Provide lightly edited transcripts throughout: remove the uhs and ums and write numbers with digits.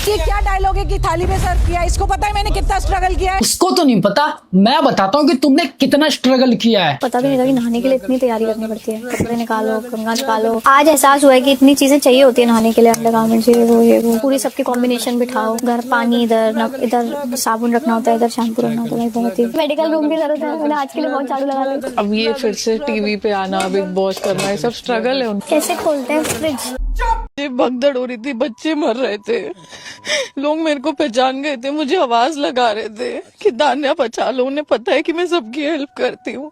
ये क्या डायलॉग है कि थाली में सर्व किया, इसको पता है मैंने कितना स्ट्रगल किया है। उसको तो नहीं पता, मैं बताता हूँ कि तुमने कितना स्ट्रगल किया है। पता भी नहीं था कि नहाने के लिए इतनी तैयारी करनी पड़ती है, कपड़े निकालो, कंघा निकालो। आज एहसास हुआ है कि इतनी चीजें चाहिए होती है नहाने के लिए, अंडरगारमेंट्स ये वो पूरी सबकी कॉम्बिनेशन बिठाओ, घर पानी इधर साबुन रखना होता है, इधर शैम्पू रखना होता है। बहुत ही मेडिकल रूम की जरूरत है, मैंने आज के लिए बहुत झाड़ू लगा लिया। अब ये फिर से टीवी पे आना, बिग बॉस करना, ये सब स्ट्रगल है उनका। कैसे खोलते हैं फ्रिज? ये भगदड़ हो रही थी, बच्चे मर रहे थे, लोग मेरे को पहचान गए थे, मुझे आवाज लगा रहे थे कि तान्या बचा लो। उन्हें पता है कि मैं सबकी हेल्प करती हूँ।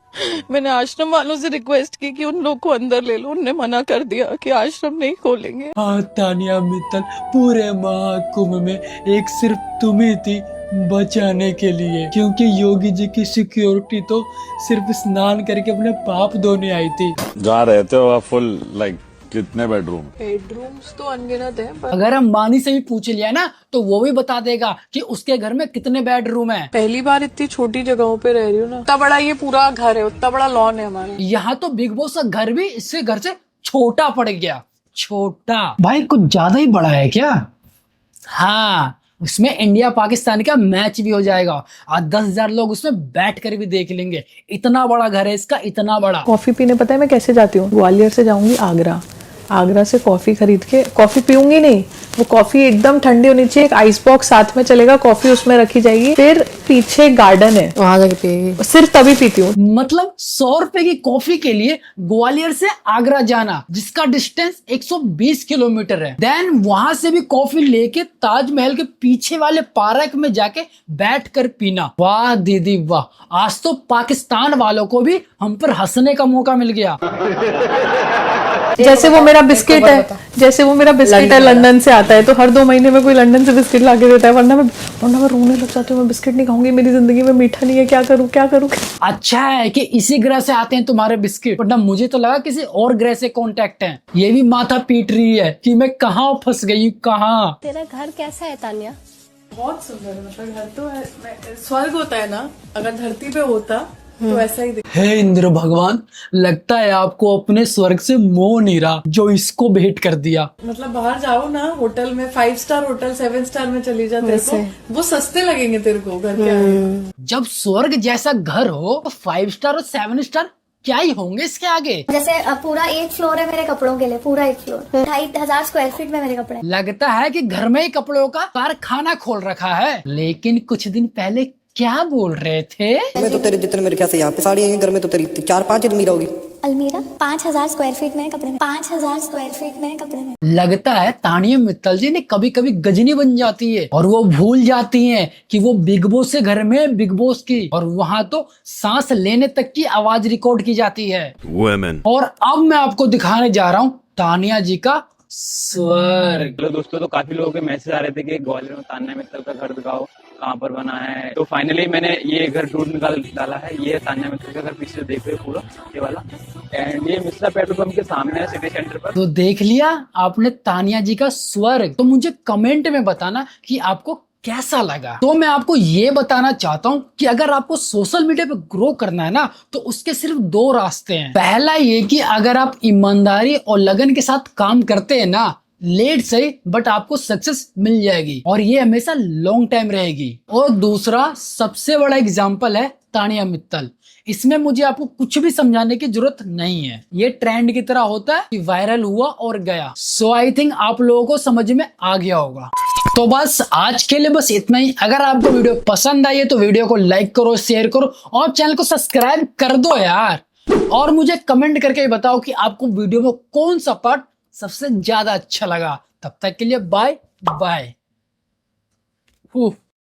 मैंने आश्रम वालों से रिक्वेस्ट की कि उन लोग को अंदर ले लो, उन्होंने मना कर दिया कि आश्रम नहीं खोलेंगे। हाँ तानिया मित्तल, पूरे महाकुंभ में एक सिर्फ तुम ही थी बचाने के लिए, क्योंकि योगी जी की सिक्योरिटी तो सिर्फ स्नान करके अपने पाप धोने आई थी। जहाँ रहते हो आप फुल लाइक कितने बेडरूम्स तो अनगिनत है, पर अगर अंबानी से भी पूछ लिया ना तो वो भी बता देगा कि उसके घर में कितने बेडरूम हैं। पहली बार इतनी छोटी जगहों पे रह रही हूँ ना। उतना बड़ा ये पूरा घर है, उतना बड़ा लॉन है हमारा। यहाँ तो बिग बॉस का घर भी इससे घर से छोटा पड़ गया। छोटा भाई कुछ ज्यादा ही बड़ा है क्या? हाँ, उसमें इंडिया पाकिस्तान का मैच भी हो जाएगा और 10,000 लोग उसमें बैठ कर भी देख लेंगे। इतना बड़ा घर है इसका, इतना बड़ा। कॉफी पीने पता है मैं कैसे जाती हूँ? ग्वालियर से जाऊंगी आगरा, आगरा से कॉफी खरीद के, कॉफी पीऊंगी नहीं, वो कॉफी एकदम ठंडी होनी चाहिए, एक आइस बॉक्स साथ में चलेगा, कॉफी उसमें रखी जाएगी, फिर पीछे गार्डन है, वहां जाके पिएगी, सिर्फ तभी पीती हूँ। मतलब 100 रुपए की कॉफी के लिए ग्वालियर से आगरा जाना, जिसका डिस्टेंस 120 किलोमीटर है। देन वहां से भी कॉफी लेके ताजमहल के पीछे वाले पार्क में जाके बैठ कर पीना। वाह दीदी वाह, आज तो पाकिस्तान वालों को भी हम पर हंसने का मौका मिल गया। जैसे वो मेरा बिस्किट है, जैसे वो मेरा बिस्किट है लंदन से आता है, तो हर 2 महीने में कोई लंदन से बिस्किट ला के देता है, वरना मैं रोने लग जाती हूँ। मैं बिस्किट नहीं खाऊंगी, मेरी जिंदगी में मीठा नहीं है, क्या करूँ क्या करूँ। अच्छा है कि इसी ग्रह से आते हैं तुम्हारे बिस्किट, वरना मुझे तो लगा किसी और ग्रह से कांटेक्ट है। ये भी माथा पीट रही है कि मैं कहाँ फंस गई, कहाँ। तेरा घर कैसा है तान्या? बहुत सुंदर है, मतलब घर तो है, स्वर्ग होता है ना, अगर धरती पे होता तो ऐसा ही हे इंद्र भगवान, लगता है आपको अपने स्वर्ग से मोह नहीं रहा जो इसको भेंट कर दिया। मतलब बाहर जाओ ना, होटल में 5 स्टार होटल 7 स्टार में चली जाते तो वो सस्ते लगेंगे तेरे को घर के। जब स्वर्ग जैसा घर हो तो 5 स्टार और 7 स्टार क्या ही होंगे इसके आगे। जैसे पूरा 1 फ्लोर है मेरे कपड़ों के लिए, पूरा 1 फ्लोर, 2,500 स्क्वायर फीट में मेरे कपड़े। लगता है कि घर में ही कपड़ों का कारखाना खोल रखा है। लेकिन कुछ दिन पहले क्या बोल रहे थे? मैं तो तेरे जितने मेरे ख्याल से यहाँ पे साड़ी है, घर में तो तेरी 4-5 अलमीरा होगी। अलमीरा 5,000 स्क्वायर फीट में कपड़े में, 5,000 स्क्वायर फीट में कपड़े में। लगता है तानिया मित्तल जी ने कभी कभी गजनी बन जाती है और वो भूल जाती हैं कि वो बिग बॉस के घर में बिग बॉस की, और वहाँ तो सांस लेने तक की आवाज रिकॉर्ड की जाती है। और अब मैं आपको दिखाने जा रहा हूँ तानिया जी का स्वर्ग। हेलो दोस्तों, तो काफी लोगों के मैसेज आ रहे थे कि ग्वालियर में तान्या मित्तल का घर दिखाओ, कहाँ पर बना है। तो फाइनली मैंने ये घर टूर निकाल डाला है। ये तान्या मित्तल का घर, पीछे देख रहे हो पूरा ये वाला, एंड ये मिश्रा पेट्रोल पंप के सामने है, सिटी सेंटर पर। तो देख लिया आपने तानिया जी का स्वर्ग। तो मुझे कमेंट में बताना कि आपको कैसा लगा। तो मैं आपको ये बताना चाहता हूँ कि अगर आपको सोशल मीडिया पे ग्रो करना है ना, तो उसके सिर्फ 2 रास्ते हैं। पहला ये कि अगर आप ईमानदारी और लगन के साथ काम करते हैं ना, लेट सही बट आपको सक्सेस मिल जाएगी, और ये हमेशा लॉन्ग टाइम रहेगी। और दूसरा सबसे बड़ा एग्जाम्पल है तानिया मित्तल। इसमें मुझे आपको कुछ भी समझाने की जरूरत नहीं है। ये ट्रेंड की तरह होता है कि वायरल हुआ और गया। सो आई थिंक आप लोगों को समझ में आ गया होगा। तो बस आज के लिए बस इतना ही। अगर आपको वीडियो पसंद आई है तो वीडियो को लाइक करो, शेयर करो और चैनल को सब्सक्राइब कर दो यार। और मुझे कमेंट करके बताओ कि आपको वीडियो में कौन सा पार्ट सबसे ज्यादा अच्छा लगा। तब तक के लिए बाय बाय।